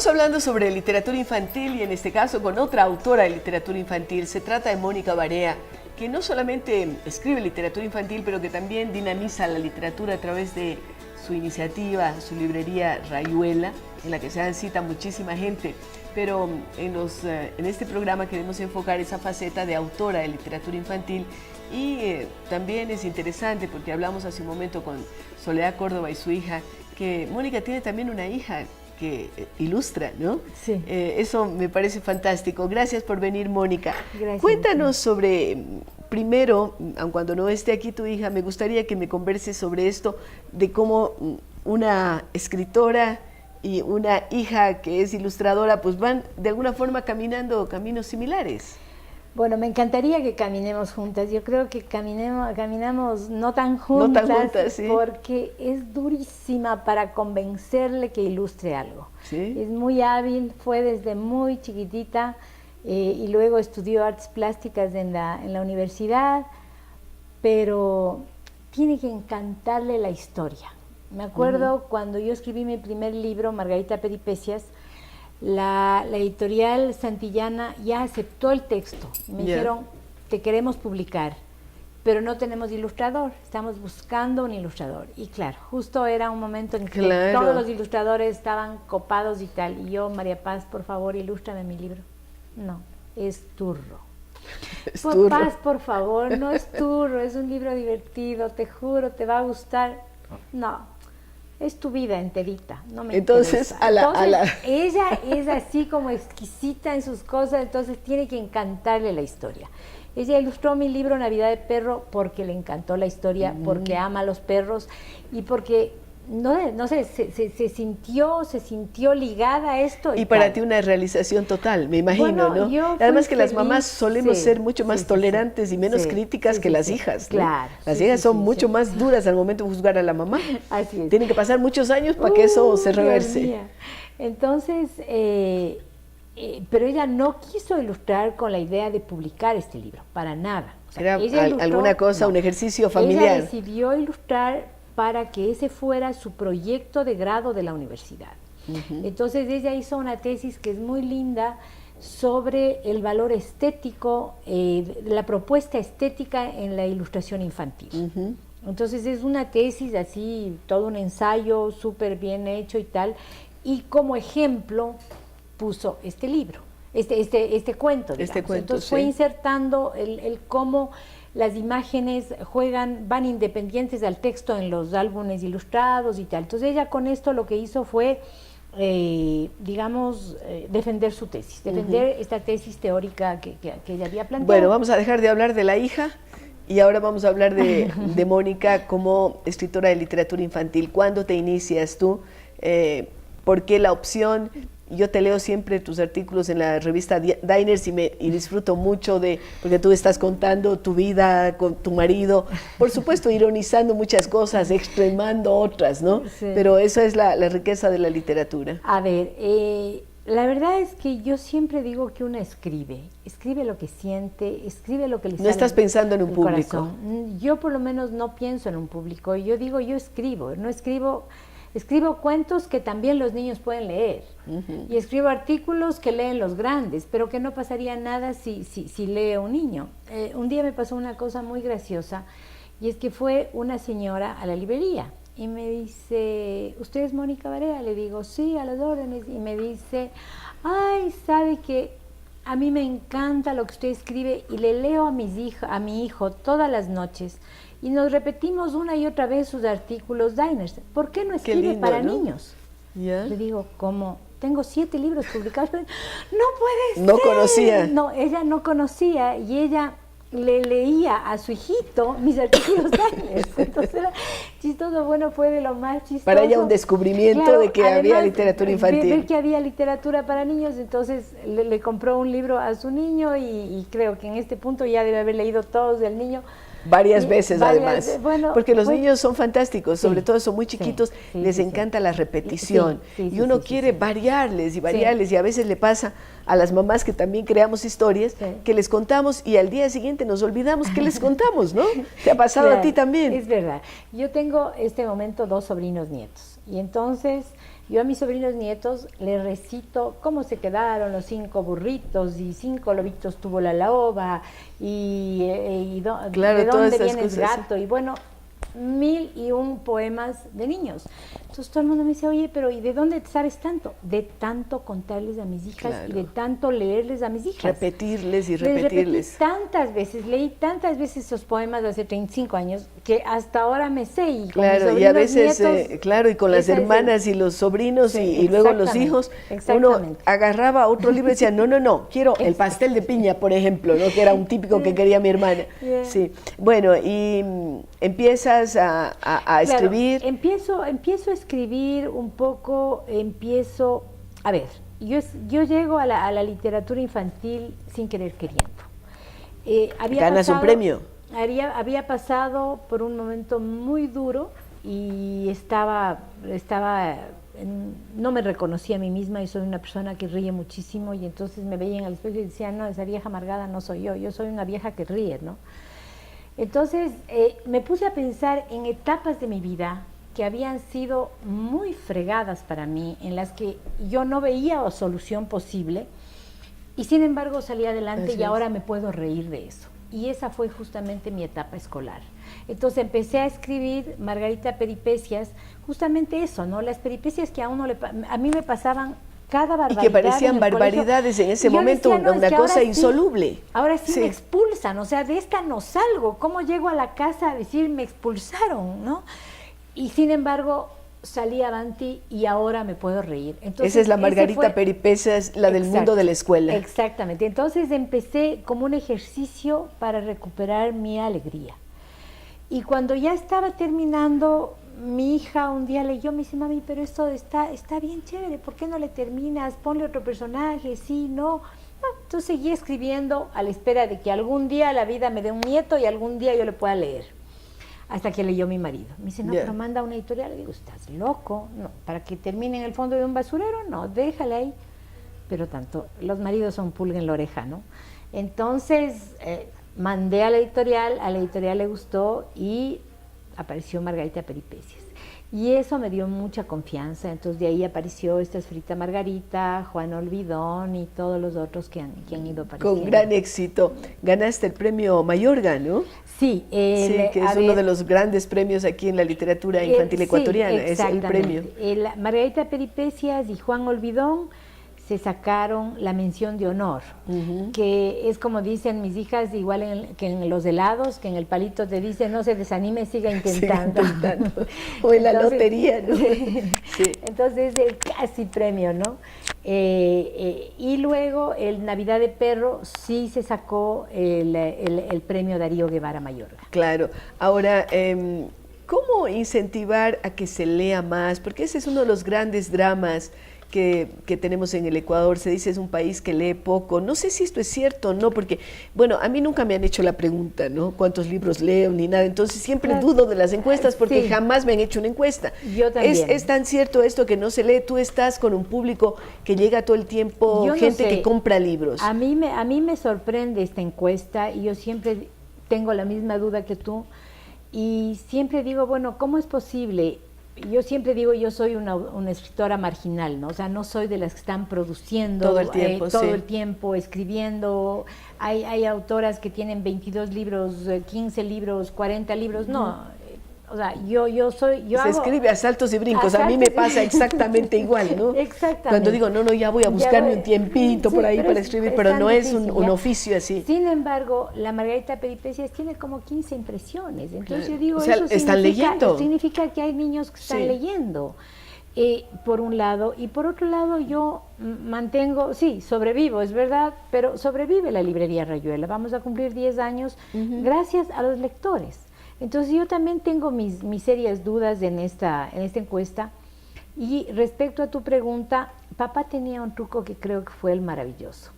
Estamos hablando sobre literatura infantil y en este caso con otra autora de literatura infantil. Se trata de Mónica Barea, que no solamente escribe literatura infantil, pero que también dinamiza la literatura a través de su iniciativa, su librería Rayuela, en la que se dan cita muchísima gente. Pero en este programa queremos enfocar esa faceta de autora de literatura infantil y también es interesante porque hablamos hace un momento con Soledad Córdoba y su hija, que Mónica tiene también una hija que ilustra, ¿no? Sí. Eso me parece fantástico. Gracias por venir, Mónica. Gracias. Cuéntanos sobre, primero, aun cuando no esté aquí tu hija, me gustaría que me converses sobre esto, de cómo una escritora y una hija que es ilustradora, pues van de alguna forma caminando caminos similares. Bueno, me encantaría que caminemos juntas. Yo creo que caminamos no tan juntas, sí. Porque es durísima para convencerle que ilustre algo. ¿Sí? Es muy hábil, fue desde muy chiquitita y luego estudió artes plásticas en la universidad, pero tiene que encantarle la historia. Me acuerdo cuando yo escribí mi primer libro, Margarita Peripecias, la editorial Santillana ya aceptó el texto. Me dijeron, te queremos publicar, pero no tenemos ilustrador, estamos buscando un ilustrador. Y claro, justo era un momento en que todos los ilustradores estaban copados y tal. Y yo, María Paz, por favor, ilústrame mi libro. No, es turro. Paz, por favor, no es turro, es un libro divertido, te juro, te va a gustar. No. Es tu vida enterita, no me entonces, interesa. Ella es así como exquisita en sus cosas, entonces tiene que encantarle la historia. Ella ilustró mi libro Navidad de Perro porque le encantó la historia, porque ama a los perros y porque, no sé, se sintió ligada a esto. Y para ti una realización total, me imagino, bueno, ¿no? Además que las mamás solemos ser mucho más tolerantes y menos críticas que las hijas, ¿no? Claro. Las hijas son mucho más duras al momento de juzgar a la mamá. Así es. Tienen que pasar muchos años para que eso se reverse. Entonces, pero ella no quiso ilustrar con la idea de publicar este libro, para nada. O sea, era alguna cosa, un ejercicio familiar. Ella decidió ilustrar para que ese fuera su proyecto de grado de la universidad. Entonces ella hizo una tesis que es muy linda sobre el valor estético, la propuesta estética en la ilustración infantil. Entonces es una tesis así, todo un ensayo súper bien hecho y tal, y como ejemplo puso este libro, este cuento, digamos. Entonces fue insertando el cómo las imágenes van independientes al texto en los álbumes ilustrados y tal. Entonces ella con esto lo que hizo fue, defender su tesis, defender esta tesis teórica que ella había planteado. Bueno, vamos a dejar de hablar de la hija y ahora vamos a hablar de Mónica como escritora de literatura infantil. ¿Cuándo te inicias tú? ¿Por qué la opción? Yo te leo siempre tus artículos en la revista Diners y disfruto mucho porque tú estás contando tu vida con tu marido, por supuesto ironizando muchas cosas, extremando otras, ¿no? Sí. Pero esa es la riqueza de la literatura. A ver, la verdad es que yo siempre digo que uno escribe lo que siente, escribe lo que le sale. No estás pensando en un público. Corazón. Yo por lo menos no pienso en un público, yo digo, yo escribo, escribo cuentos que también los niños pueden leer y escribo artículos que leen los grandes, pero que no pasaría nada si lee un niño. Un día me pasó una cosa muy graciosa y es que fue una señora a la librería y me dice, ¿usted es Mónica Barea? Le digo, sí, a las órdenes, y me dice, ay, ¿sabe que a mí me encanta lo que usted escribe y le leo a mi hijo todas las noches? Y nos repetimos una y otra vez sus artículos Diners. ¿Por qué no escribe lindo, para niños? Le digo, ¿cómo? Tengo 7 libros publicados. Pero no puede ser. No conocía. No, ella no conocía y ella le leía a su hijito mis artículos Diners. Entonces era chistoso, bueno, fue de lo más chistoso. Para ella un descubrimiento de que había literatura infantil. Ver que había literatura para niños, entonces le compró un libro a su niño y creo que en este punto ya debe haber leído todos del niño. Varias veces además, porque los niños son fantásticos, sobre todo son muy chiquitos, les encanta la repetición y uno quiere variarles y a veces le pasa a las mamás que también creamos historias que les contamos y al día siguiente nos olvidamos que les contamos, ¿no? ¿Te ha pasado a ti también? Es verdad, yo tengo este momento 2 sobrinos nietos y entonces Yo a mis sobrinos nietos les recito cómo se quedaron los 5 burritos y 5 lobitos tuvo la loba Claro, de todas dónde esas viene el cosas, gato y bueno, 1001 poemas de niños. Entonces todo el mundo me dice, oye, pero ¿y de dónde sabes tanto? De tanto contarles a mis hijas claro. y de tanto leerles a mis hijas. Repetirles y Les repetirles. repetí tantas veces, leí tantas veces esos poemas de hace 35 años que hasta ahora me sé. Y con Claro, mis y a veces, nietos, claro, y con las hermanas y los sobrinos Sí, y luego los exactamente, hijos, uno exactamente. agarraba otro libro y decía, no, quiero el pastel de piña, por ejemplo, ¿no? Que era un típico que quería mi hermana. Yeah. Sí, bueno, y empiezas a Claro, escribir. empiezo a escribir un poco, a ver, yo llego a la literatura infantil sin querer queriendo. ¿Ganas un premio? Había pasado por un momento muy duro y no me reconocía a mí misma y soy una persona que ríe muchísimo y entonces me veía en el espejo y decía, no, esa vieja amargada no soy yo soy una vieja que ríe, ¿no? Entonces me puse a pensar en etapas de mi vida que habían sido muy fregadas para mí, en las que yo no veía solución posible y sin embargo salí adelante y ahora me puedo reír de eso. Y esa fue justamente mi etapa escolar. Entonces empecé a escribir Margarita Peripecias, justamente eso, ¿no? Las peripecias que a mí me pasaban cada barbaridad. Y que parecían barbaridades en ese momento, decía, no, una cosa insoluble. Ahora sí me expulsan, o sea, de esta no salgo. ¿Cómo llego a la casa a decir me expulsaron, no? Y sin embargo salí avanti y ahora me puedo reír. Entonces, esa es la Margarita Peripecias, la del mundo de la escuela. Exactamente. Entonces empecé como un ejercicio para recuperar mi alegría. Y cuando ya estaba terminando, mi hija un día leyó, me dice, mami, pero esto está bien chévere, ¿por qué no le terminas? Ponle otro personaje, sí, no. Entonces seguí escribiendo a la espera de que algún día la vida me dé un nieto y algún día yo le pueda leer. Hasta que leyó mi marido. Me dice, no, pero manda a una editorial. Le digo, ¿estás loco? No, para que termine en el fondo de un basurero, no, déjala ahí. Pero tanto, los maridos son pulga en la oreja, ¿no? Entonces, mandé a la editorial le gustó y apareció Margarita Peripecias. Y eso me dio mucha confianza, entonces de ahí apareció esta Frita Margarita, Juan Olvidón y todos los otros que han ido apareciendo. Con gran éxito. Ganaste el premio Mayorga, ¿no? Sí. Que es uno de los grandes premios aquí en la literatura infantil ecuatoriana, es el premio. Margarita Peripecias y Juan Olvidón se sacaron la mención de honor, que es como dicen mis hijas, igual que en los helados, que en el palito te dice no se desanime, siga intentando. O en la lotería, ¿no? Sí. Entonces el casi premio, ¿no? Y luego el Navidad de Perro sí se sacó el premio Darío Guevara Mayorga. Claro. Ahora, ¿cómo incentivar a que se lea más? Porque ese es uno de los grandes dramas que tenemos en el Ecuador. Se dice es un país que lee poco. No sé si esto es cierto o no, porque, bueno, a mí nunca me han hecho la pregunta, ¿no? ¿Cuántos libros leo ni nada? Entonces siempre dudo de las encuestas porque jamás me han hecho una encuesta. Yo también. ¿Es tan cierto esto que no se lee? Tú estás con un público que llega todo el tiempo, gente que compra libros. A mí me sorprende esta encuesta y yo siempre tengo la misma duda que tú y siempre digo, bueno, ¿cómo es posible? Yo siempre digo, yo soy una escritora marginal, ¿no? O sea, no soy de las que están produciendo todo el tiempo, escribiendo. Hay autoras que tienen 22 libros, 15 libros, 40 libros, no. O sea, se escribe a saltos y brincos, a mí me pasa exactamente igual, ¿no? Exactamente. Cuando digo, no, ya voy a buscarme un tiempito por ahí para escribir, pero no es un oficio así. Sin embargo, la Margarita Peripecias tiene como 15 impresiones, entonces yo digo, o sea, eso leyendo. Significa que hay niños que están leyendo, por un lado, y por otro lado yo mantengo, sobrevivo, es verdad, pero sobrevive la librería Rayuela, vamos a cumplir 10 años gracias a los lectores. Entonces yo también tengo mis serias dudas en esta encuesta. Y respecto a tu pregunta, papá tenía un truco que creo que fue el maravilloso.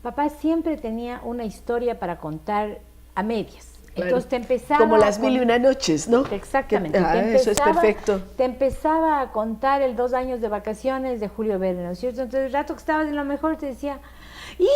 Papá siempre tenía una historia para contar a medias. Claro. Entonces te empezaba... Como las 1001 noches, ¿no? Exactamente. Eso es perfecto. Te empezaba a contar el 2 años de vacaciones de Julio Verne, ¿no es cierto? Entonces el rato que estabas en lo mejor te decía, y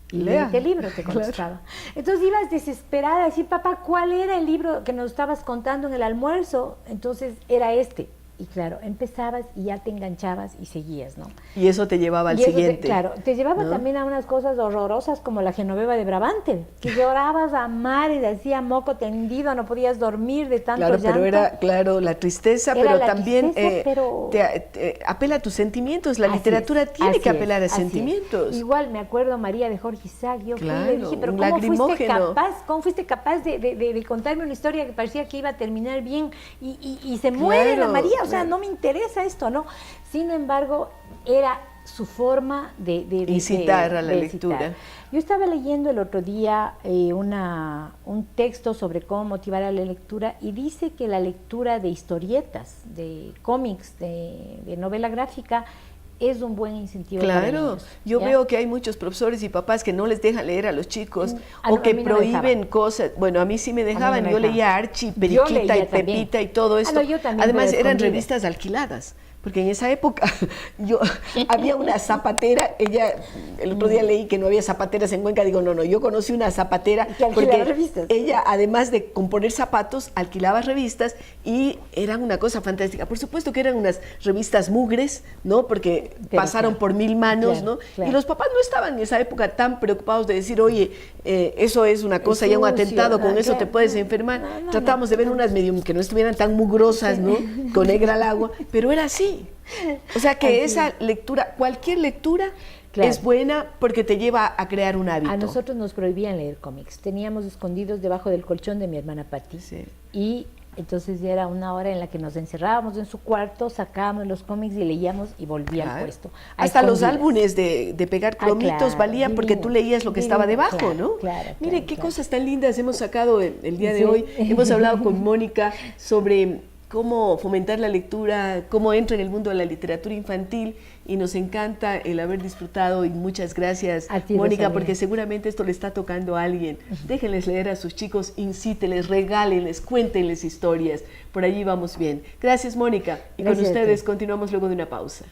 ¿qué libro te contestaba? Claro. Entonces ibas desesperada a decir, papá, ¿cuál era el libro que nos estabas contando en el almuerzo? Entonces era este. y claro, empezabas y ya te enganchabas y seguías, ¿no? Y eso te llevaba al siguiente. Claro, te llevaba ¿no? también a unas cosas horrorosas como la Genoveva de Brabante, que llorabas a mar y te hacía moco tendido, no podías dormir de tanto Claro, llanto. pero era, claro, la tristeza, Era pero la también tristeza, pero... te apela a tus sentimientos. La Así literatura es, tiene que así apelar es, a así es. sentimientos. Igual me acuerdo María de Jorge Isaac, yo fui y le dije, pero un ¿cómo fuiste capaz de contarme una historia que parecía que iba a terminar bien y se muere la María? O sea, no me interesa esto, ¿no? Sin embargo, era su forma de incitar a la lectura. Citar. Yo estaba leyendo el otro día un texto sobre cómo motivar a la lectura y dice que la lectura de historietas, de cómics, de novela gráfica, es un buen incentivo para niños. Yo veo que hay muchos profesores y papás que no les dejan leer a los chicos o que prohíben cosas. Bueno, a mí sí me dejaban, yo leía Archie, Periquita y Pepita y todo esto. Además eran revistas alquiladas. Porque en esa época había una zapatera, el otro día leí que no había zapateras en Cuenca, digo, no, yo conocí una zapatera porque ella, además de componer zapatos, alquilaba revistas y eran una cosa fantástica. Por supuesto que eran unas revistas mugres, ¿no? Porque pasaron por 1000 manos, ¿no? Y los papás no estaban en esa época tan preocupados de decir, oye, eso es una cosa, ya un atentado, con eso te puedes enfermar. Tratábamos de ver unas medio que no estuvieran tan mugrosas, ¿no? Con negra al agua, pero era así. O sea que esa lectura, cualquier lectura es buena porque te lleva a crear un hábito. A nosotros nos prohibían leer cómics, teníamos escondidos debajo del colchón de mi hermana Pati y entonces era una hora en la que nos encerrábamos en su cuarto, sacábamos los cómics y leíamos y volvía al puesto. Hasta los álbumes de pegar cromitos valían porque tú leías lo que estaba debajo, ¿no? Mire, qué cosas tan lindas hemos sacado el día de hoy. Hemos hablado con Mónica sobre cómo fomentar la lectura, cómo entra en el mundo de la literatura infantil y nos encanta el haber disfrutado y muchas gracias, Mónica, porque seguramente esto le está tocando a alguien. Déjenles leer a sus chicos, incíteles, regálenles, cuéntenles historias, por allí vamos bien. Gracias, Mónica, y con ustedes continuamos luego de una pausa.